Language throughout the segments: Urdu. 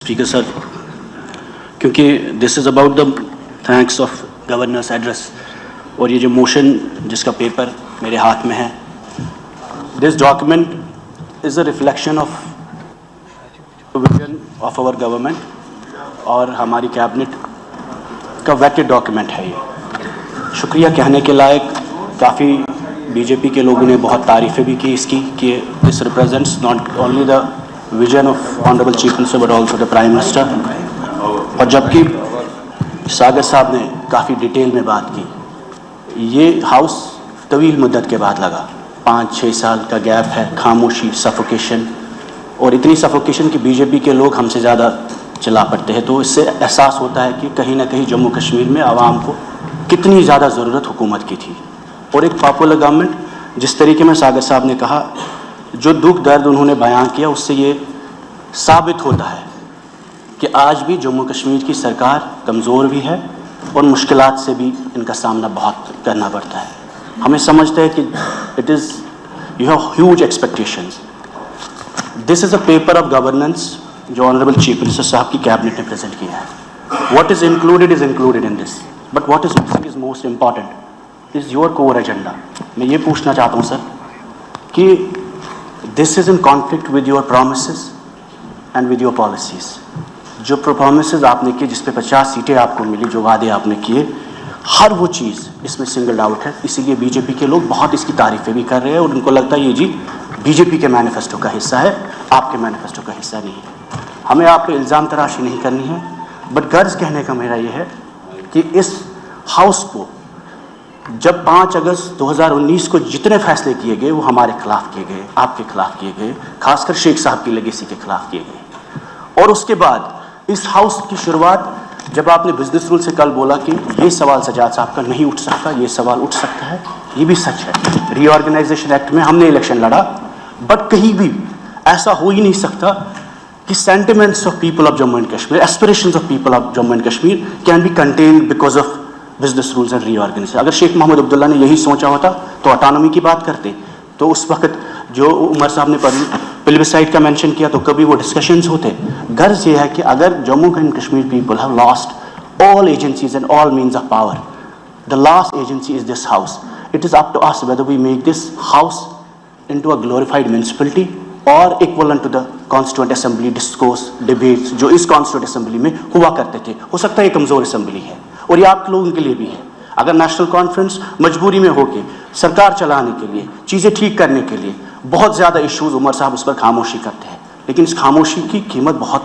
اسپیکر سر، کیونکہ this is about the thanks of governor's address, اور یہ جو موشن جس کا پیپر میرے ہاتھ میں ہے، this document is a reflection of vision of our government اور ہماری کیبنٹ کا ویٹڈ ڈاکیومنٹ ہے یہ. شکریہ کہنے کے لائق، کافی بی جے پی کے لوگوں نے بہت تعریفیں بھی کی اس کی کہ this represents not only the vision of honourable chief minister but also the prime minister. اور جبکہ ساگر صاحب نے کافی ڈیٹیل میں بات کی، یہ ہاؤس طویل مدت کے بعد لگا، 5-6 سال کا گیپ ہے، خاموشی، سفوکیشن، اور اتنی سفوکیشن کہ بی جے پی کے لوگ ہم سے زیادہ چلا پڑتے ہیں. تو اس سے احساس ہوتا ہے کہ کہیں نہ کہیں جموں کشمیر میں عوام کو کتنی زیادہ ضرورت حکومت کی تھی. اور ایک پاپولر گورنمنٹ، جس طریقے میں ساگر صاحب نے کہا، جو دکھ درد انہوں نے بیان کیا، اس سے یہ ثابت ہوتا ہے کہ آج بھی جموں کشمیر کی سرکار کمزور بھی ہے اور مشکلات سے بھی ان کا سامنا بہت کرنا پڑتا ہے. ہمیں سمجھتے ہیں کہ it is you hue huge expectations. This is a paper of governance جو آنریبل چیف منسٹر صاحب کی کیبنٹ نے پریزنٹ کیا ہے. What is included in this, but what is missing is most important is your core agenda. میں یہ پوچھنا چاہتا ہوں سر کہ this is in conflict with your promises and with your policies. جو پرومسز آپ نے کیے، جس پہ 50 سیٹیں آپ کو ملی، جو وعدے آپ نے کیے، ہر وہ چیز اس میں سنگلڈ آؤٹ ہے. اسی لیے بی جے پی کے لوگ بہت اس کی تعریفیں بھی کر رہے ہیں اور ان کو لگتا ہے یہ جی بی جے پی کے مینیفیسٹو کا حصہ ہے، آپ کے مینیفیسٹو کا حصہ نہیں ہے. ہمیں آپ پہ الزام تراشی نہیں کرنی ہے، بٹ غرض کہنے کا میرا یہ ہے کہ اس ہاؤس کو جب 5 اگست 2019 کو جتنے فیصلے کیے گئے وہ ہمارے خلاف کیے گئے، آپ کے خلاف کیے گئے، خاص کر شیخ صاحب کی لیگیسی کے خلاف کیے گئے. اور اس کے بعد اس ہاؤس کی شروعات جب آپ نے بزنس رول سے کل بولا کہ یہ سوال سجاد صاحب کا نہیں اٹھ سکتا، یہ سوال اٹھ سکتا ہے، یہ بھی سچ ہے. ری آرگنائزیشن ایکٹ میں ہم نے الیکشن لڑا، بٹ کہیں بھی ایسا ہو ہی نہیں سکتا کہ sentiments of people of Jammu and Kashmir, aspirations of people of Jammu and Kashmir can be contained because of business rules and reorganisation. اگر شیخ محمد عبداللہ نے یہی سوچا ہوتا تو اٹانومی کی بات کرتے. تو اس وقت جو عمر صاحب نے پلبسائٹ کا مینشن کیا تو کبھی وہ ڈسکشنز ہوتے. غرض یہ ہے کہ اگر Jammu and Kashmir people have lost all agencies and all means of power, the last agency is this house. It is up to us whether we make this house into a glorified municipality or equivalent to the constituent assembly discourse debates جو اس constituent assembly میں ہوا کرتے تھے. ہو سکتا ہے یہ کمزور اسمبلی ہے اور یہ آپ لوگوں کے لیے بھی ہے. اگر نیشنل کانفرنس مجبوری میں ہو کے سرکار چلانے کے لیے، چیزیں ٹھیک کرنے کے لیے بہت زیادہ ایشوز، عمر صاحب اس پر خاموشی کرتے ہیں، لیکن اس خاموشی کی قیمت بہت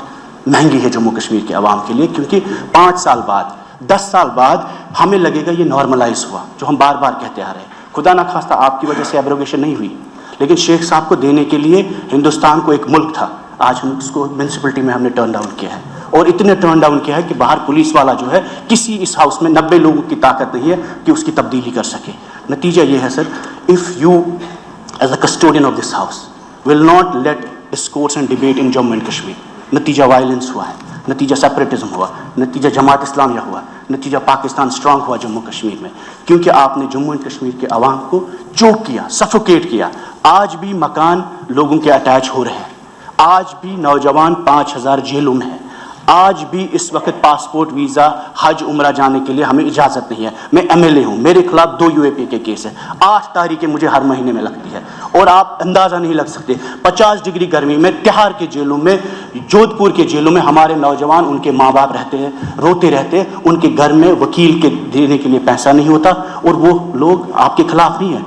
مہنگی ہے جموں کشمیر کے عوام کے لیے. کیونکہ 5 سال بعد، 10 سال بعد ہمیں لگے گا یہ نارملائز ہوا، جو ہم بار بار کہتے آ رہے ہیں. خدا نہ خواستہ آپ کی وجہ سے ایبروگیشن نہیں ہوئی، لیکن شیخ صاحب کو دینے کے لیے ہندوستان کو ایک ملک تھا. آج ہم اس کو میونسپلٹی میں ہم نے ٹرن ڈاؤن کیا ہے، اور اتنے ٹرن ڈاؤن کیا ہے کہ باہر پولیس والا جو ہے، کسی اس ہاؤس میں 90 لوگوں کی طاقت نہیں ہے کہ اس کی تبدیلی کر سکے. نتیجہ یہ ہے sir, if you as a custodian of this house will not let discourse and debate in Jammu and Kashmir, نتیجہ وائلنس ہوا ہے، نتیجہ سیپریٹزم ہوا، نتیجہ جماعت اسلامیہ ہوا، نتیجہ پاکستان اسٹرانگ ہوا جموں کشمیر میں. کیونکہ آپ نے جموں اینڈ کشمیر کے عوام کو چوک کیا، سفوکیٹ کیا. آج بھی مکان لوگوں کے اٹیچ ہو رہے ہیں، آج بھی نوجوان 5000 جیلوں میں ہیں، آج بھی اس وقت پاسپورٹ، ویزا، حج، عمرہ جانے کے لیے ہمیں اجازت نہیں ہے. میں MLA ہوں، میرے خلاف 2 UAP کے کیس ہیں، 8 تاریخیں مجھے ہر مہینے میں لگتی ہے. اور آپ اندازہ نہیں لگ سکتے 50 ڈگری گرمی میں تہاڑ کے جیلوں میں، جودھ پور کے جیلوں میں ہمارے نوجوان، ان کے ماں باپ رہتے ہیں، روتے رہتے ہیں. ان کے گھر میں وکیل کے دینے کے لیے پیسہ نہیں ہوتا، اور وہ لوگ آپ کے خلاف نہیں ہیں.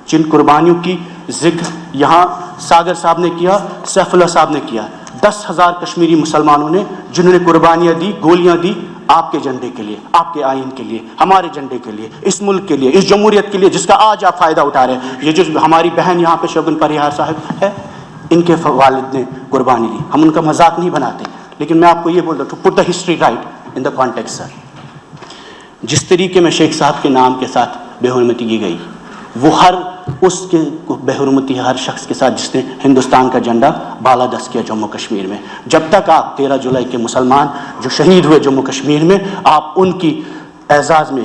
جن قربانیوں کی ذکر یہاں ساگر صاحب نے کیا، سیف اللہ صاحب نے کیا، 10,000 کشمیری مسلمانوں نے جنہوں نے قربانیاں دی، گولیاں دی آپ کے جھنڈے کے لیے، آپ کے آئین کے لیے، ہمارے جھنڈے کے لیے، اس ملک کے لیے، اس جمہوریت کے لیے جس کا آج آپ فائدہ اٹھا رہے ہیں. یہ جو ہماری بہن یہاں پہ شگن پریہار صاحب ہے، ان کے والد نے قربانی دی. ہم ان کا مذاق نہیں بناتے، لیکن میں آپ کو یہ بول رہا ہوں to put the history right in the context. Sir, جس طریقے میں شیخ صاحب کے نام کے ساتھ بے حرمتی کی گئی، وہ ہر اس کے بے حرمتی ہر شخص کے ساتھ جس نے ہندوستان کا جھنڈا بالادست کیا جموں کشمیر میں. جب تک آپ 13 جولائی کے مسلمان جو شہید ہوئے جموں کشمیر میں، آپ ان کی اعزاز میں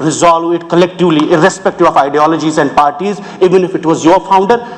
resolve it collectively, irrespective of ideologies and parties. Even if it was your founder,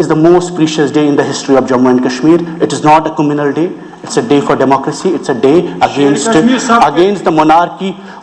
is the most precious day in the history of Jammu and Kashmir. It is not a communal day. It's a day for democracy. It's a day against the monarchy.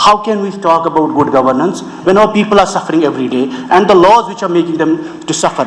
How can we talk about good governance when our people are suffering every day and the laws which are making them to suffer?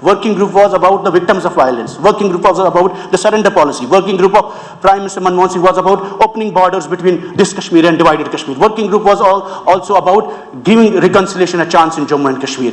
Working group was about the victims of violence. Working group was about the surrender policy. Working group of Prime Minister Manmohan Singh was about opening borders between this Kashmir and divided Kashmir. Working group was also about giving reconciliation a chance in Jammu and Kashmir.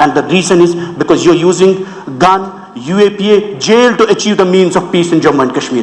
And the reason is because you're using gun, UAPA, jail to achieve the means of peace in Jammu and Kashmir.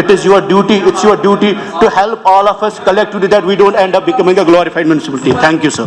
it is your duty, it's your duty to help all of us collectively that we don't end up becoming a glorified municipality. Thank you, sir.